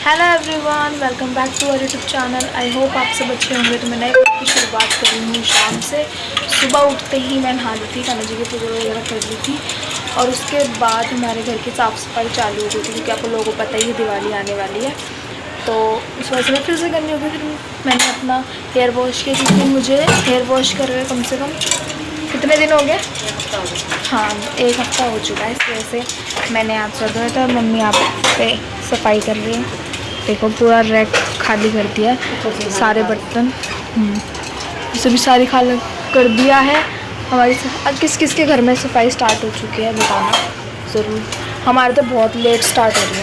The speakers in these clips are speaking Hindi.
Hello everyone, welcome back to our YouTube channel. I hope आप सब अच्छे होंगे। तो मैं नए वीडियो की शुरुआत कर रही हूँ शाम से। सुबह उठते ही मैं नहा ली थी, कान्हा जी की पूजा वगैरह कर ली थी और उसके बाद हमारे घर की साफ़ सफाई चालू हो गई थी, क्योंकि आप लोगों को पता ही है दिवाली आने वाली है। तो उस वजह से मैं फिर से करनी होगी। फिर मैंने अपना हेयर वॉश किया, क्योंकि मुझे हेयर वॉश कर रहे कम से कम कितने दिन हो गए? हाँ, एक हफ्ता हो चुका है। इस वजह से मैंने आज चल रहा था और मम्मी यहाँ पे सफाई कर रही है। देखो पूरा रैक खाली कर दिया है, सारे बर्तन इसे भी सारी खाली कर दिया है। हमारी आज किस किस के घर में सफाई स्टार्ट हो चुकी है बताना ज़रूर। हमारे तो बहुत लेट स्टार्ट हो रही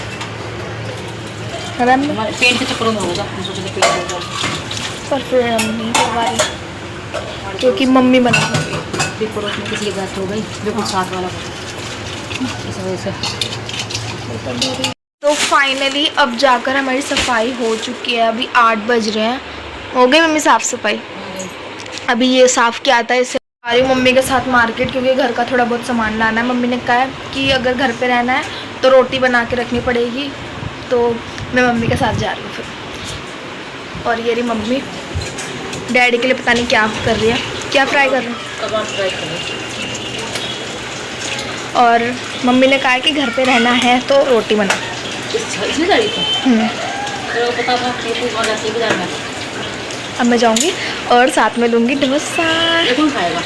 है ना, पेंट के चक्करों में होगा, पर फिर हम नहीं करवा रही क्योंकि मम्मी बना फिर पड़ोस में किसी की डेथ हो गई, बिल्कुल साथ वाला, इस वजह से। तो फाइनली अब जाकर हमारी सफाई हो चुकी है। अभी 8 बज रहे हैं। हो गई मम्मी साफ़ सफाई? अभी ये साफ़ किया था, इससे हमारी मम्मी के साथ मार्केट, क्योंकि घर का थोड़ा बहुत सामान लाना है। मम्मी ने कहा है कि अगर घर पे रहना है तो रोटी बना के रखनी पड़ेगी, तो मैं मम्मी के साथ जा रही हूँ फिर। और ये रही मम्मी डैडी के लिए पता नहीं क्या कर रही है, क्या फ्राई कर रही है। कबाब फ्राई करें। और मम्मी ने कहा है कि घर पे रहना है तो रोटी बना। इसमें जा रही थी तो पता था कि तू वहाँ जाती है में। अब मैं जाऊंगी और साथ में लूँगी डोसा। ये कौन खाएगा?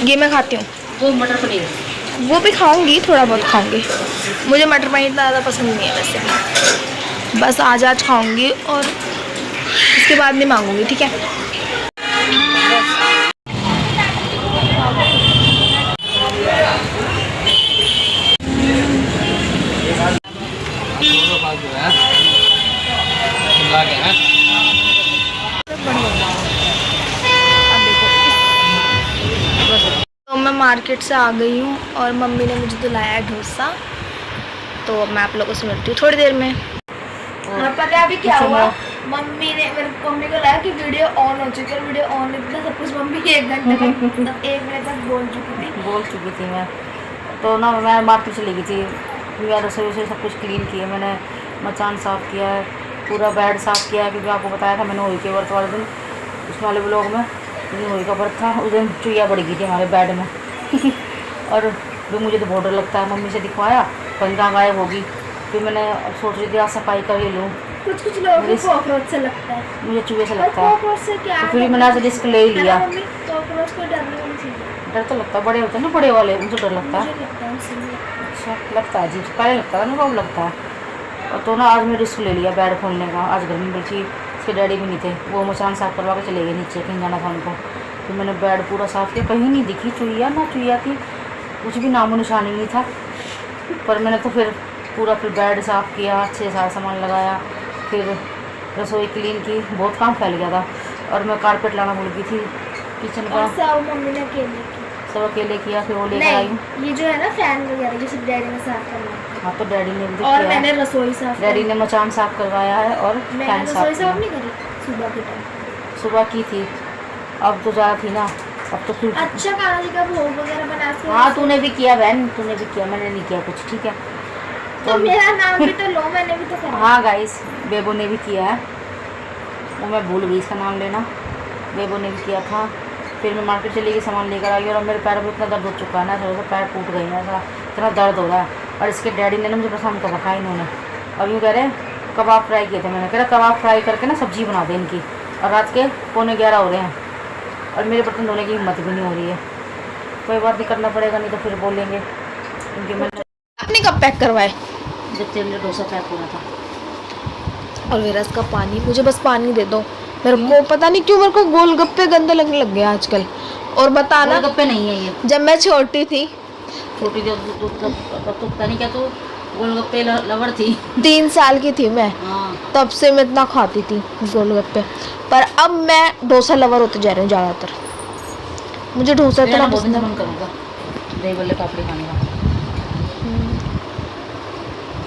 ये मैं खाती हूँ। वो मटर पनीर वो भी खाऊंगी, थोड़ा बहुत खाऊंगी। मुझे मटर पनीर इतना ज़्यादा पसंद नहीं है वैसे। बस आज खाऊंगी और इसके बाद नहीं मांगूंगी, ठीक है। तो मैं मार्केट से आ गई हूँ और मम्मी ने मुझे दिलाया है डोसा। तो मैं आप लोगों से मिलती हूँ थोड़ी देर में। पता है अभी क्या हुआ? मम्मी ने मम्मी को लगा कि वीडियो ऑन हो चुकी है। वीडियो ऑन इतना सब कुछ मम्मी 1 घंटे तक मतलब 1 मिनट तक बोल चुकी थी मैं। तो ना मैं मार्केट चली गई थी, मेरा रसोई से सब कुछ क्लीन किया मैंने, मचान साफ़ किया है, पूरा बेड साफ़ किया है, क्योंकि आपको बताया था मैंने होली के व्रत वाले दिन उस वाले ब्लॉग में, होली का व्रत था उस दिन चुईया बढ़ गई थी हमारे बेड में और भी मुझे तो बहुत डर लगता है। मम्मी से दिखवाया, 15 गायब होगी। फिर मैंने सोच रही थी आज सफाई कर ही लूँ। कुछ लोगों को कॉकरोच से लगता है, मुझे चूहे से लगता है। कॉकरोच से क्या तो फिर मैंने आज रिस्क ले ही लिया। कॉकरोच को डरना नहीं चाहिए। डर तो लगता है, बड़े होते हैं ना, बड़े वाले मुझे डर लगता है। अच्छा लगता है जी, पहले लगता है ना, कब लगता है। और तो ना आज मैं रिस्क ले लिया बेड खोलने का। आज घर में बल्कि इसके डैडी भी नहीं थे, वो मचान साफ़ करवा के चले गए नीचे, कहीं जाना था उनको। फिर मैंने बेड पूरा साफ़ किया, कहीं नहीं दिखी चुईया, ना चुईया थी, कुछ भी नामो निशानी नहीं था। पर मैंने तो फिर पूरा बेड साफ़ किया, अच्छे से सारा सामान लगाया, फिर रसोई क्लीन की। बहुत काम फैल गया था और मैं कारपेट लाना भूल गई थी किचन का। मम्मी ने सब अकेले किया, फिर वो लेकर आई। ये जो है ना फैन वगैरह, ये सब डैडी ने साफ करना है। हाँ तो डैडी ने भी और किया। मैंने रसोई साफ, डैडी ने मचान साफ़ करवाया है और फैन साफ नहीं करी सुबह के टाइम। सुबह की थी, अब तो ज़्यादा थी ना, अब तो फिर। अच्छा कान्हा जी का भोग वगैरह बना के। हाँ तूने भी किया बहन, तूने भी किया, मैंने नहीं किया कुछ, ठीक है। तो मेरा नाम भी तो लो, मैंने भी तो करा। हाँ गाइस, बेबो ने भी किया है, वो मैं भूल गई इसका नाम लेना। बेबो ने भी किया था। फिर मैं मार्केट चली गई, सामान लेकर आई और मेरे पैर में इतना दर्द हो चुका है ना, थोड़ा सा पैर टूट गए हैं, ऐसा इतना दर्द हो रहा है। और इसके डैडी ने ना मुझे पसंद कर रखा है इन्होंने। और यूँ कह रहे कबाब फ्राई किए थे, मैंने कह रहा कबाब फ्राई करके ना सब्जी बना दे इनकी। और रात के 11:15 हो रहे हैं और मेरे बर्तन धोने की हिम्मत भी नहीं हो रही है। कोई बात नहीं, करना पड़ेगा, नहीं तो फिर बोलेंगे। क्योंकि मैंने आपने कब पैक करवाए? जब तेरे लिए डोसा पैक हो रहा था। और मेरा इसका पानी, मुझे बस पानी दे दो। मेरे को पता नहीं क्यों मेरे को गोलगप्पे गंदे लगने लग गए आजकल। और बताना, गोलगप्पे नहीं है ये, जब मैं छोटी थी, छोटी जो तो पता नहीं क्या, तो गोलगप्पे लवर थी। 3 साल की थी मैं, हाँ तब से मैं इतना खाती थी गोलगप्पे। पर अब मैं डोसा लवर होते जा रही हूँ ज़्यादातर। मुझे डोसा इतना पसंद है। मन करूँगा दही बल्ले पापड़ी खाने का।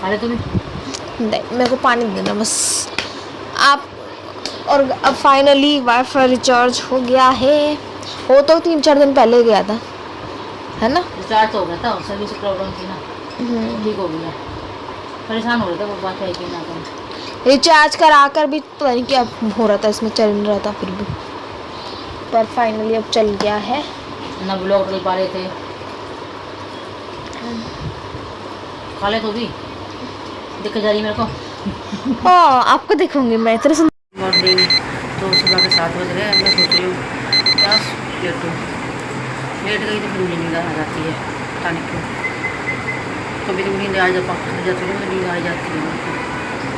खा ले तुम्हें? नहीं, मेरे को पानी देना बस आप। और अब फाइनली वाईफाई रिचार्ज हो गया है। वो तो 3-4 दिन पहले गया था, है ना। रिचार्ज तो हो गया था, सर्विस प्रॉब्लम थी ना, ठीक हो गया। परेशान हो रहे थे वो वाईफाई के ना। रिचार्ज करा कर भी पता नहीं क्या हो रहा था, इसमें चल नहीं रहा था फिर भी, पर फाइनली अब चल गया है। ना ब्लॉग नहीं पा रहे थे, खा ले तो भी दिख जा रही मेरे को। हाँ आपको देखूंगी मैं तेरे से। मॉर्निंग तो सुबह के 7 बज रहे हैं। मैं सोच रही हूँ क्या लेटूँ, लेट गई तो फिर मुझे नींद आ जाती है, पता नहीं क्यों। कभी तो नींद आ जाती है, नींद आ जाती है।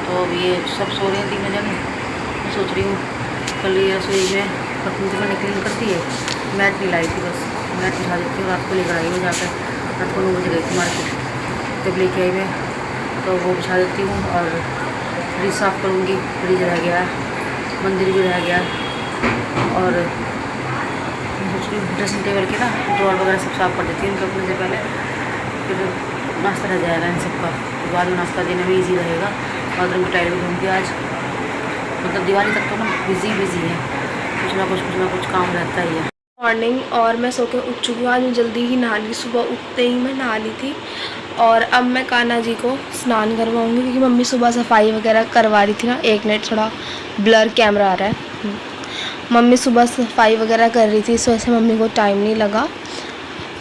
तो अब ये सब सो रहे हैं 3 जने। मैं सोच रही हूँ कल ये रसोई में पत्नी से मैंने क्लीन करती है, मैट नहीं लाई थी, बस मैट बिछा देती हूँ। रात को लेकर आई हूँ जाकर, रात को 9 बजे गई थी मार्केट, तब लेके आई मैं, तो वो बिछा देती हूँ। और फ्रिज साफ़ करूँगी, फ्रिज रह गया है, मंदिर भी रह गया, और सोच रही हूँ ड्रेसिंग टेबल के ना ड्रॉर वगैरह सब साफ़ कर देती हूँ उनके अपने से पहले, फिर नाश्ता रह जाएगा इन सबका, तो बाद में नाश्ता देने में ईजी रहेगा। बाथरूम की टाइल भी धूँगी आज, मतलब दिवाली तक तो ना बिजी है, कुछ ना कुछ काम रहता ही है। मॉर्निंग, और मैं सो के उठ चुकी हूँ। आज मैं जल्दी ही नहा ली, सुबह उठते ही मैं नहा ली थी। और अब मैं कान्हा जी को स्नान करवाऊँगी, क्योंकि मम्मी सुबह सफाई वगैरह करवा रही थी ना। एक मिनट, थोड़ा ब्लर कैमरा आ रहा है। मम्मी सुबह सफाई वगैरह कर रही थी, इस वजह से मम्मी को टाइम नहीं लगा।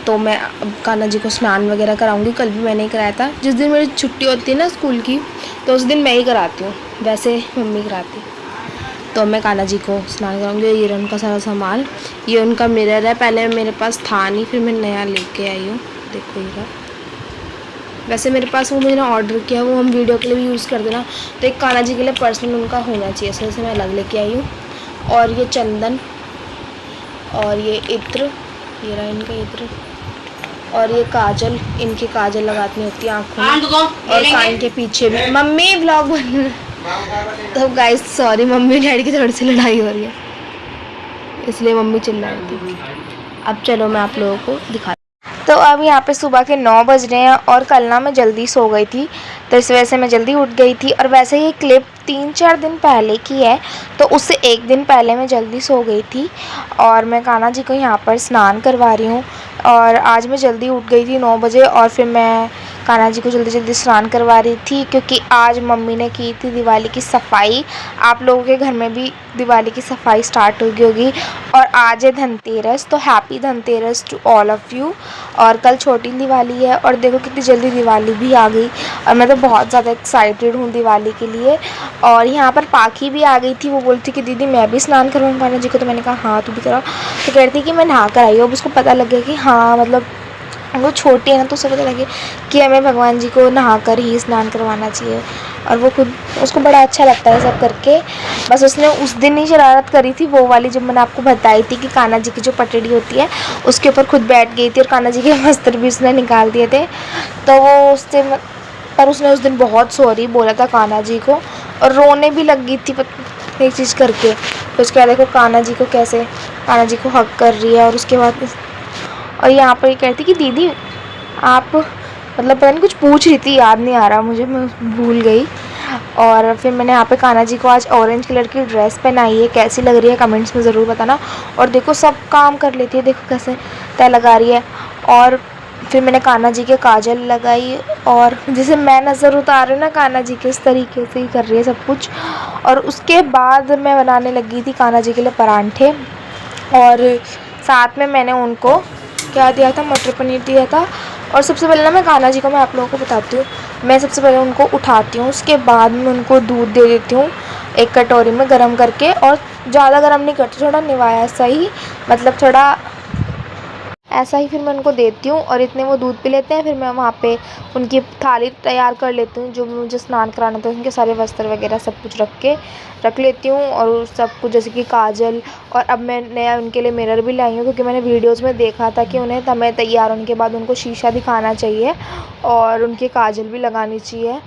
तो मैं अब कान्हा जी को स्नान वगैरह कराऊंगी। कल भी मैंने ही कराया था। जिस दिन मेरी छुट्टी होती है ना स्कूल की, तो उस दिन मैं ही कराती हूँ, वैसे मम्मी कराती। तो मैं कान्हा जी को स्नान कराऊंगी। ये रहा उनका सारा सामान, ये उनका मिरर है, पहले मेरे पास था नहीं, फिर मैं नया लेके आई हूँ। देखो ये रहा। वैसे मेरे पास वो मैंने ऑर्डर किया, वो हम वीडियो के लिए भी यूज़ कर देना। तो एक कान्हा जी के लिए पर्सनल उनका होना चाहिए, इस वजह से मैं अलग लेके आई हूँ। और ये चंदन, और ये इत्र, ये रहा इनका इत्र, और ये काजल, इनकी काजल लगानी होती है आँखों में, और कान के पीछे भी। मम्मी व्लॉग बन तो गाइस सॉरी, मम्मी डैडी की थोड़ी सी लड़ाई हो रही है, इसलिए मम्मी चिल्ला रही थी। अब चलो मैं आप लोगों को दिखा। तो अब यहाँ पे सुबह के 9 बज रहे हैं, और कल ना मैं जल्दी सो गई थी, तो इस वजह से मैं जल्दी उठ गई थी। और वैसे ये क्लिप 3-4 दिन पहले की है, तो उससे एक दिन पहले मैं जल्दी सो गई थी। और मैं कान्हा जी को यहाँ पर स्नान करवा रही हूँ। और आज मैं जल्दी उठ गई थी 9 बजे, और फिर मैं कान्हा जी को जल्दी जल्दी स्नान करवा रही थी, क्योंकि आज मम्मी ने की थी दिवाली की सफाई। आप लोगों के घर में भी दिवाली की सफाई स्टार्ट हो गई होगी। और आज है धनतेरस, तो happy Dhanteras to all of you. और कल छोटी दिवाली है, और देखो कितनी जल्दी दिवाली भी आ गई, और मैं तो बहुत ज़्यादा एक्साइटेड हूँ दिवाली के लिए। और यहाँ पर पाखी भी आ गई थी, वो बोलती कि दीदी मैं भी स्नान करवाऊँ कान्हा जी को, तो मैंने कहा हाँ तू भी करा। तो कहती कि मैं नहा कर आई हूँ। अब उसको पता लग गया कि हाँ, मतलब वो छोटी है ना, तो उसे पता लगे कि हमें भगवान जी को नहा कर ही स्नान करवाना चाहिए। और वो खुद, उसको बड़ा अच्छा लगता है सब करके। बस उसने उस दिन ही शरारत करी थी, वो वाली जो मैंने आपको बताई थी कि कान्हा जी की जो पटड़ी होती है उसके ऊपर खुद बैठ गई थी, और कान्हा जी के वस्त्र भी उसने निकाल दिए थे। तो वो उससे पर उसने उस दिन बहुत सॉरी बोला था कान्हा जी को, और रोने भी लग गई थी एक चीज़ करके। तो उसके बाद देखो कान्हा जी को कैसे, कान्हा जी को हक कर रही है। और उसके बाद और यहाँ पर ये कहती कि दीदी आप, मतलब पता नहीं कुछ पूछ रही थी, याद नहीं आ रहा मुझे, मैं भूल गई। और फिर मैंने यहाँ पे कान्हा जी को आज ऑरेंज कलर की ड्रेस पहनाई है, कैसी लग रही है कमेंट्स में ज़रूर बताना। और देखो सब काम कर लेती है, देखो कैसे तय लगा रही है। और फिर मैंने कान्हा जी के काजल लगाई, और जैसे मैं नज़र उतार रही हूँ ना कान्हा जी के, इस तरीके से ही कर रही है सब कुछ। और उसके बाद मैं बनाने लगी थी कान्हा जी के लिए परांठे, और साथ में मैंने उनको क्या दिया था, मटर पनीर दिया था। और सबसे पहले ना मैं कान्हा जी को, मैं आप लोगों को बताती हूँ, मैं सबसे पहले उनको उठाती हूँ, उसके बाद में उनको दूध दे देती हूँ एक कटोरी में गर्म करके। और ज़्यादा गर्म नहीं करती, थोड़ा निवाया सा ही, मतलब थोड़ा ऐसा ही फिर मैं उनको देती हूँ। और इतने वो दूध पी लेते हैं, फिर मैं वहाँ पे उनकी थाली तैयार कर लेती हूँ, जो भी मुझे स्नान कराना था उनके सारे वस्त्र वगैरह सब कुछ रख लेती हूँ। और सब कुछ जैसे कि काजल, और अब मैं नया उनके लिए मिरर भी लाई हूँ, क्योंकि मैंने वीडियोस में देखा था कि उन्हें समय तैयार होने के बाद उनको शीशा दिखाना चाहिए, और उनकी काजल भी लगानी चाहिए।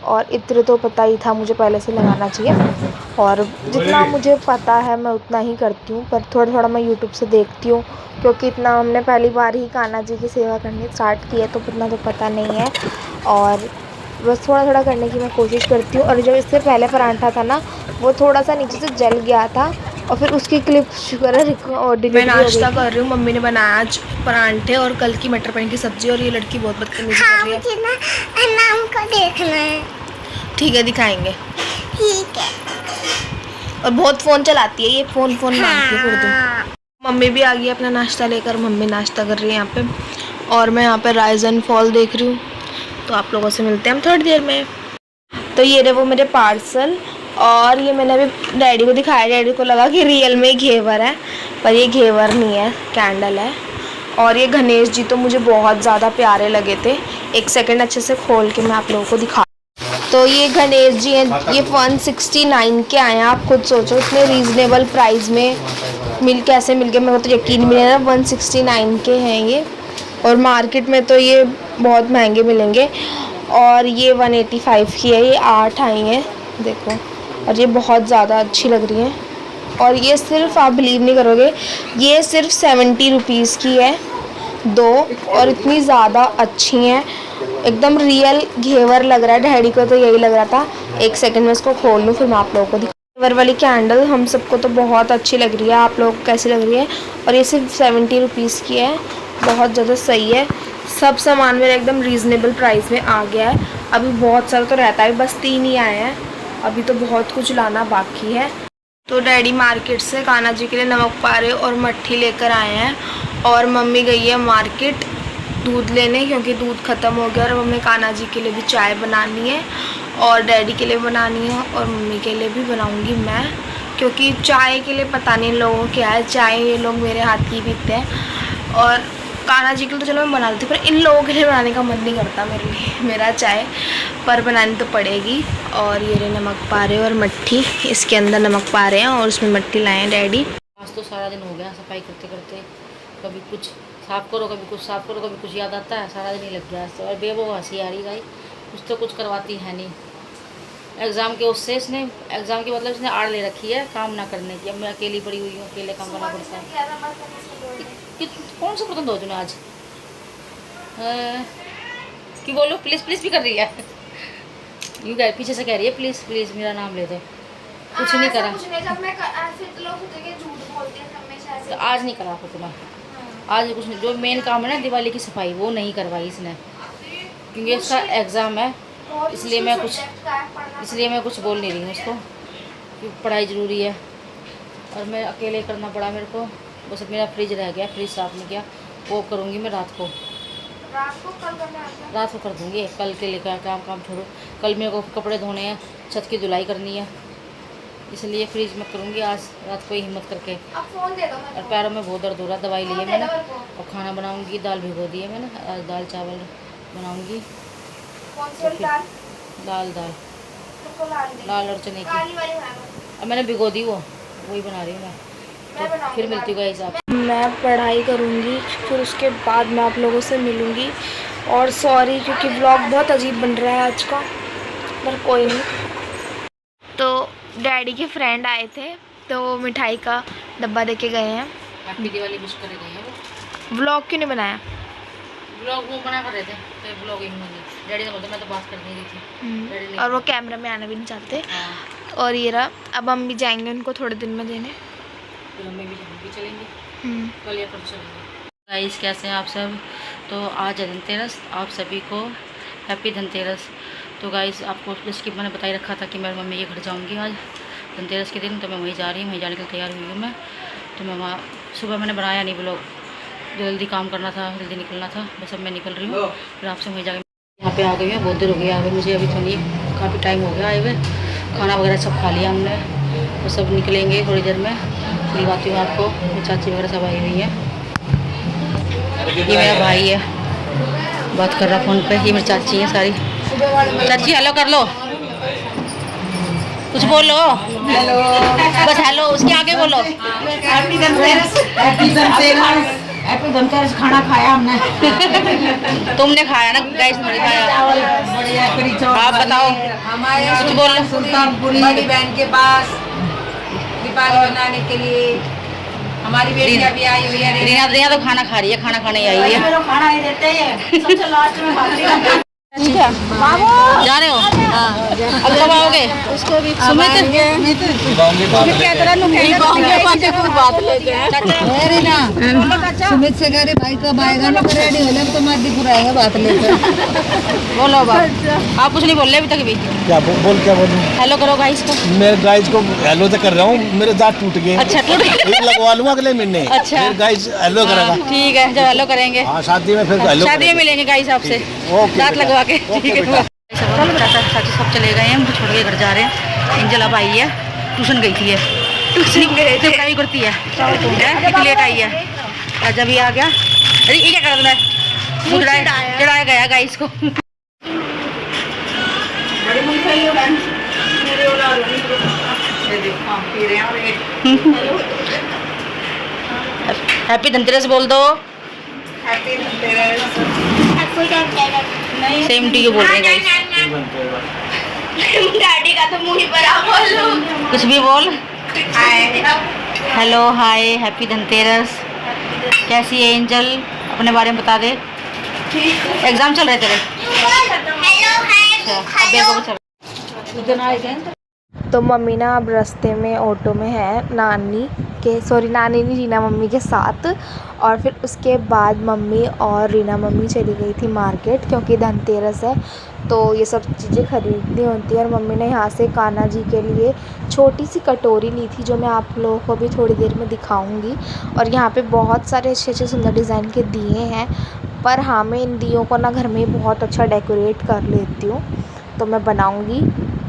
और इत्र तो पता ही था मुझे पहले से लगाना चाहिए, और जितना मुझे पता है मैं उतना ही करती हूँ। पर थोड़ा थोड़ा मैं यूट्यूब से देखती हूँ, क्योंकि इतना हमने पहली बार ही कान्हा जी की सेवा करनी स्टार्ट की है, तो उतना तो पता नहीं है। और बस थोड़ा थोड़ा करने की मैं कोशिश करती हूँ। और जो इससे पहले परांठा था ना, वो थोड़ा सा नीचे से जल गया था, और फिर उसकी क्लिप शुक्र है मैं नाश्ता कर रही हूँ। मम्मी ने बनाया आज परांठे और कल की मटर पनीर की सब्जी। और ये लड़की बहुत बदतमीजी कर रही है। नाम को देखना है। ठीक है दिखाएंगे। ठीक है। और बहुत फ़ोन चलाती है ये, फ़ोन मांगती है फिर तो। मम्मी भी आ गई अपना नाश्ता लेकर, मम्मी नाश्ता कर रही है यहाँ पे और मैं यहाँ पे राइज एंड फॉल देख रही हूँ। तो आप लोगों से मिलते हैं हम थोड़ी देर में। तो ये रहे वो मेरे पार्सल, और ये मैंने अभी डैडी को दिखाया। डैडी को लगा कि रियल में घेवर है, पर ये घेवर नहीं है, कैंडल है। और ये गणेश जी तो मुझे बहुत ज़्यादा प्यारे लगे थे। एक सेकंड अच्छे से खोल के मैं आप लोगों को दिखा। तो ये गणेश जी हैं, ये 169 के आए हैं। आप खुद सोचो इतने रीज़नेबल प्राइस में कैसे मिल गए, मेरे को तो यकीन भी नहीं है। 169 के हैं ये, और मार्केट में तो ये बहुत महंगे मिलेंगे। और ये 185 की है, ये 8 आई हैं देखो, और ये बहुत ज़्यादा अच्छी लग रही हैं। और ये सिर्फ, आप बिलीव नहीं करोगे, ये सिर्फ 70 रुपीज़ की है 2, और इतनी ज़्यादा अच्छी हैं, एकदम रियल घेवर लग रहा है। डैडी को तो यही लग रहा था। एक सेकंड में इसको खोल लूँ फिर मैं आप लोगों को घेवर वाली कैंडल हम सबको तो बहुत अच्छी लग रही है, आप लोगों को कैसी लग रही है? और ये सिर्फ 70 रुपीज़ की है, बहुत ज़्यादा सही है। सब सामान मेरा एकदम रीज़नेबल प्राइस में आ गया है। अभी बहुत सारा तो रहता है, बस 3 ही आए हैं, अभी तो बहुत कुछ लाना बाकी है। तो डैडी मार्केट से कान्हा जी के लिए नमक पारे और मट्ठी लेकर आए हैं, और मम्मी गई है मार्केट दूध लेने, क्योंकि दूध ख़त्म हो गया। और मम्मी कान्हा जी के लिए भी चाय बनानी है, और डैडी के लिए बनानी है, और मम्मी के लिए भी बनाऊंगी मैं, क्योंकि चाय के लिए पता नहीं लोगों को क्या है, चाय ये लोग मेरे हाथ की पीते हैं। और कान्हा जी के लिए तो चलो मैं बना देती हूँ, पर इन लोगों के लिए बनाने का मन नहीं करता मेरे लिए, मेरा चाय, पर बनानी तो पड़ेगी। और ये रहे नमक पारे और मट्ठी, इसके अंदर नमक पारे हैं और उसमें मट्ठी लाए हैं डैडी। आज तो सारा दिन हो गया सफाई करते करते, कभी कुछ साफ़ करो, कभी कुछ साफ़ करो, कभी कुछ याद आता है, सारा दिन ही लग गया। और बेबो हंसी आ रही भाई, कुछ तो कुछ करवाती है नहीं। एग्ज़ाम के उससे इसने, एग्ज़ाम के मतलब इसने आड़ ले रखी है काम ना करने की। अब मैं अकेली पड़ी हुई हूँ, अकेले काम करना पड़ता है। कौन सा बर्तन धो तूने आज? कि बोलो प्लीज़ प्लीज़ भी कर रही है। यूँ कह पीछे से कह रही है प्लीज़ प्लीज़ मेरा नाम ले दो। कुछ नहीं करा, तो आज नहीं करा तुम्हें, आज कुछ नहीं। जो मेन काम है ना दिवाली की सफाई, वो नहीं करवाई इसने, क्योंकि इसका एग्ज़ाम है, इसलिए मैं कुछ बोल नहीं रही हूँ उसको, क्योंकि पढ़ाई ज़रूरी है। और मैं अकेले करना पड़ा मेरे को। बस मेरा फ्रिज रह गया, फ्रिज साफ नहीं किया, वो करूँगी मैं रात को कर दूँगी। कल के लिए काम छोड़ो, कल मेरे को कपड़े धोने हैं, छत की धुलाई करनी है, इसलिए फ्रिज में करूँगी आज रात को ही हिम्मत करके। और पैरों में बहुत दर्द हो रहा, दवाई ली है मैंने, और खाना बनाऊँगी। दाल भिगो दी है मैंने, आज दाल चावल बनाऊँगी। दाल और चने की, अब मैंने भिगो दी, वही बना रही हूँ मैं। तो फिर मिलती हूँ गाइस आप। मैं पढ़ाई करूँगी, फिर उसके बाद मैं आप लोगों से मिलूँगी। और सॉरी क्योंकि ब्लॉग बहुत अजीब बन रहा है आज का, पर कोई नहीं। तो डैडी के फ्रेंड आए थे, तो मिठाई का डब्बा देके गए हैं। हैप्पी दिवाली विश करे गए हैं वो। व्लॉग क्यों नहीं बनाया? व्लॉग वो बना कर रहे थे, तो व्लॉग ही नहीं, डैडी ने बोला मैं तो बात कर नहीं रही थी। डैडी ने, और वो कैमरा में आना भी नहीं चाहते। और ये रहा, अब हम भी जाएंगे उनको थोड़े दिन में देने, फिर हम भी चलेंगे कल या परसों चलेंगे। गाइस कैसे हैं आप सब? तो आज है धनतेरस, आप सभी को हैप्पी धनतेरस। तो गाइस आपको जैसे कि मैंने बता ही रखा था कि मैं मम्मी के घर जाऊंगी आज धनतेरस के दिन, तो मैं वहीं जा रही हूँ, वहीं जाने के लिए तैयार हुई हूँ मैं। तो मैं वहाँ सुबह मैंने बनाया नहीं ब्लॉग, जल्दी काम करना था, जल्दी निकलना था, बस अब मैं निकल रही हूँ। फिर आपसे वहीं जाकर यहाँ पे आ गई हूँ, बहुत देर हो गई आ गई मुझे, अभी तो नहीं, काफ़ी टाइम हो गया आए हुए। खाना वगैरह सब खा लिया हमने, तो सब निकलेंगे थोड़ी देर में, मिलवाती हूँ आपको। चाची वगैरह सब आई हुई हैं। ये मेरा भाई है, बात कर रहा फ़ोन पे। ये मेरी चाची है सारी। चाची हेलो कर लो, कुछ बोलो। हेलो, बस हेलो, उसके आगे बोलो। Happy Dhanteras, happy Dhanteras, happy Dhanteras. खाना खाया हमने। तुमने खाया ना गाइस? नहीं खाया। आप बताओ, कुछ बोलो। सुल्तानपुरी बड़ी बहन के पास दीपावली बनाने के लिए हमारी बेटी अभी आई हुई है। रीना तो खाना खा रही है, खाना खाने आई है। खाना ही देते हैं सबसे लास्ट में। जा रहे हो? अब कब आओगे? उसको भी सुमित सुमित से कह रहे भाई कब आएगा ना रेडी हो तो मधीपुर आएगा बात लेकर। बोलो बाप, आप कुछ नहीं बोल रहे अभी तक भी। क्या बोलूं? हेलो करो गाइस को। मैं गाइस को हेलो तो कर रहा हूँ, मेरे दांत टूट गए। अच्छा टूट गए। एक लगवा लूंगा अगले महीने। अच्छा। फिर गाइस हेलो करेगा। ठीक है, जब हेलो करेंगे हाँ शादी में फिर हेलो शादी में मिलेंगे गाइस आपसे, ओके दांत लगवा के। ओके ठीक है बेटा। चलो बेटा, चाची सब चले गए हैं, हमको छोड़ के घर जा रहे हैं। एंजल अब आई है, ट्यूशन गई थी, ट्यूशन गए थे, पढ़ाई करती है, इतनी लेट आई है। राजा भी आ गया। अरे ये क्या कर रहा है? चढ़ाया गया गाइस को। हैप्पी धनतेरस बोल दो। सेम टू यू बोल रहे हैं गाइस। डैडी का तो मुंह ही बड़ा बोलो। कुछ भी बोल। Hello hi, happy Dhanteras. कैसी है एंजल? अपने बारे में बता दे। एग्जाम चल रहे तेरे? अच्छा, अब देखो चल। तो मम्मी ना अब रास्ते में ऑटो में है नानी नहीं रीना मम्मी के साथ। और फिर उसके बाद मम्मी और रीना मम्मी चली गई थी मार्केट, क्योंकि धनतेरस है तो ये सब चीज़ें खरीदनी होती है। और मम्मी ने यहाँ से कान्हा जी के लिए छोटी सी कटोरी ली थी, जो मैं आप लोगों को भी थोड़ी देर में दिखाऊंगी। और यहाँ पे बहुत सारे अच्छे सुंदर डिज़ाइन के दिए हैं, पर हाँ मैं इन दियों को ना घर में ही बहुत अच्छा डेकोरेट कर लेती हूँ, तो मैं बनाऊँगी,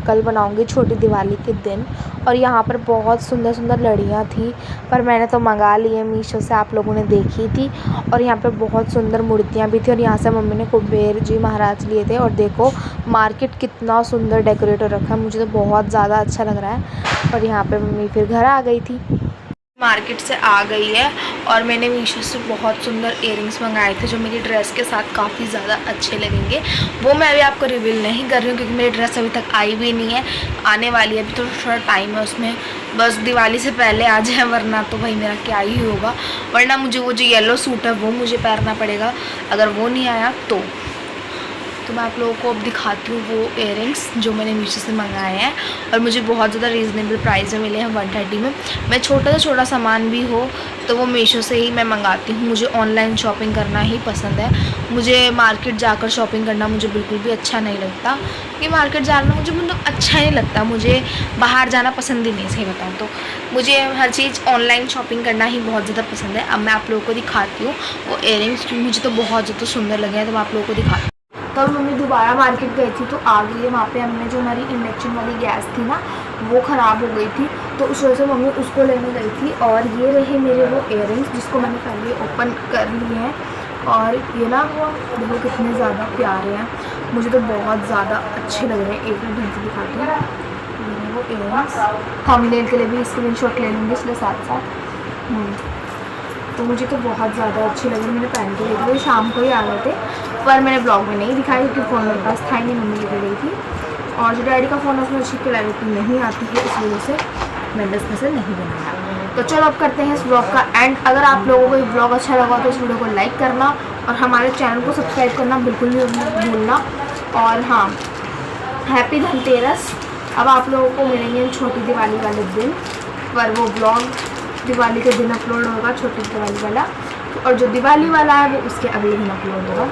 कल बनाऊंगी छोटी दिवाली के दिन। और यहाँ पर बहुत सुंदर लड़ियाँ थी, पर मैंने तो मंगा ली है मीशो से, आप लोगों ने देखी थी। और यहाँ पे बहुत सुंदर मूर्तियाँ भी थी। और यहाँ से मम्मी ने कुबेर जी महाराज लिए थे। और देखो मार्केट कितना सुंदर डेकोरेट हो रखा है, मुझे तो बहुत ज़्यादा अच्छा लग रहा है। और यहाँ पे मम्मी फिर घर आ गई थी, मार्केट से आ गई है। और मैंने मीशो से बहुत सुंदर इयररिंग्स मंगाए थे, जो मेरी ड्रेस के साथ काफ़ी ज़्यादा अच्छे लगेंगे। वो मैं अभी आपको रिवील नहीं कर रही हूँ, क्योंकि मेरी ड्रेस अभी तक आई भी नहीं है, आने वाली है, अभी तो थोड़ा टाइम है उसमें, बस दिवाली से पहले आ जाए, वरना तो भाई मेरा क्या ही होगा। वरना मुझे वो जो येलो सूट है वो मुझे पहनना पड़ेगा, अगर वो नहीं आया तो मैं आप लोगों को अब दिखाती हूँ वो इयररिंग्स जो मैंने मीशो से मंगाए हैं। और मुझे बहुत ज़्यादा रीज़नेबल प्राइस में मिले हैं, 130 में। मैं छोटा से छोटा सामान भी हो तो वो मीशो से ही मैं मंगाती हूँ। मुझे ऑनलाइन शॉपिंग करना ही पसंद है, मुझे मार्केट जाकर शॉपिंग करना मुझे बिल्कुल भी अच्छा नहीं लगता। कि मार्केट जाना मुझे मतलब अच्छा नहीं लगता, मुझे बाहर जाना पसंद ही नहीं, सही बताऊँ तो मुझे हर चीज़ ऑनलाइन शॉपिंग करना ही बहुत ज़्यादा पसंद है। अब मैं आप लोगों को दिखाती हूँ वो इयररिंग्स, मुझे तो बहुत ज़्यादा सुंदर लगे हैं, तो मैं आप लोगों को दिखाती हूँ। तो मम्मी दोबारा मार्केट गई थी तो आ गई है। वहाँ पे हमने जो हमारी इंडक्शन वाली गैस थी ना, वो ख़राब हो गई थी, तो उस वजह से मम्मी उसको लेने गई थी। और ये रहे मेरे वो इयररिंग्स, जिसको मैंने पहले ओपन कर लिए हैं। और ये ना देखो कितने ज़्यादा प्यारे हैं, मुझे तो बहुत ज़्यादा अच्छे लग रहे हैं। एक मिनट ढंग से दिखाती हूँ, ये वो इयररिंग्स, थंबनेल के लिए भी स्क्रीनशॉट ले लूँगी इसलिए साथ साथ। तो मुझे तो बहुत ज़्यादा अच्छे लगे, मैंने पहन के लेके गई, शाम को ही आ गए थे, पर मैंने ब्लॉग में नहीं दिखाई क्योंकि फ़ोन मेरे पास था ही नहीं, मम्मी लेकर गई थी। और जो डैडी का फ़ोन है उसमें अच्छी क्लैरिटी नहीं आती है, इस वजह से मैंने इसमें से नहीं बनाया। तो चलो अब करते हैं इस ब्लॉग का एंड। अगर आप लोगों को ये ब्लॉग अच्छा लगा तो इस वीडियो को लाइक करना और हमारे चैनल को सब्सक्राइब करना बिल्कुल भी मत भूलना। और हाँ, हैप्पी धनतेरस। अब आप लोगों को मिलेंगे छोटी दिवाली वाले दिन, पर वो ब्लॉग दिवाली के दिन अपलोड होगा, छोटी दिवाली वाला। और जो दिवाली वाला है वो उसके अगले दिन अपलोड होगा।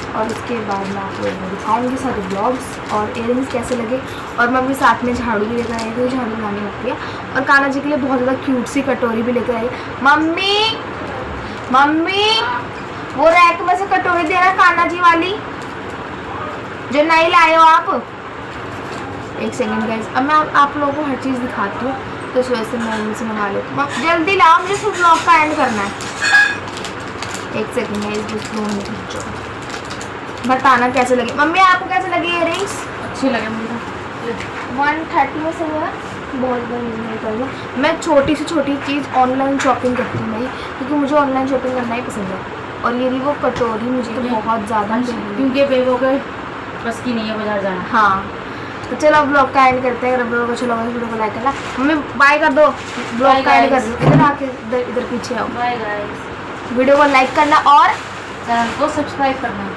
और उसके बाद मैं आप लोगों को दिखाऊंगी सारे ब्लॉग्स और इयररिंग्स कैसे लगे। और मम्मी साथ में झाड़ू भी लेकर आई, क्योंकि झाड़ू लगानी होती है। और कान्हा जी के लिए बहुत ज़्यादा क्यूट सी कटोरी भी लेकर आई। मम्मी वो रैक में से कटोरी देना कान्हा जी वाली जो नहीं लाए हो आप। एक सेकेंड गाइस, अब मैं आप लोगों को हर चीज़ दिखाती हूँ, तो इस वजह से मैं मम्मी से मंगा लेती हूँ। जल्दी लाओ, मुझे फिर ब्लॉग का एंड करना है। एक सेकेंड गाइस, बताना कैसे लगे। मम्मी आपको कैसे लगे इयररिंग्स? अच्छे लगे मुझे। 130 में से है, बहुत बार नहीं करना। मैं छोटी से छोटी चीज़ ऑनलाइन शॉपिंग करती हूँ भाई, क्योंकि मुझे ऑनलाइन शॉपिंग करना ही पसंद है। और ये भी वो कटोरी मुझे तो बहुत ज़्यादा, क्योंकि बेबो के बस की नहीं है बाजार जाना। हाँ, तो चलो ब्लॉग का एंड करते हैं। अगर ब्लॉग अच्छा लगा तो वीडियो को लाइक करना। मम्मी बाय कर दो, ब्लॉग का एंड कर दो। इधर आके इधर पीछे आओ। बाय गाइस, वीडियो को लाइक करना और चैनल को सब्सक्राइब करना।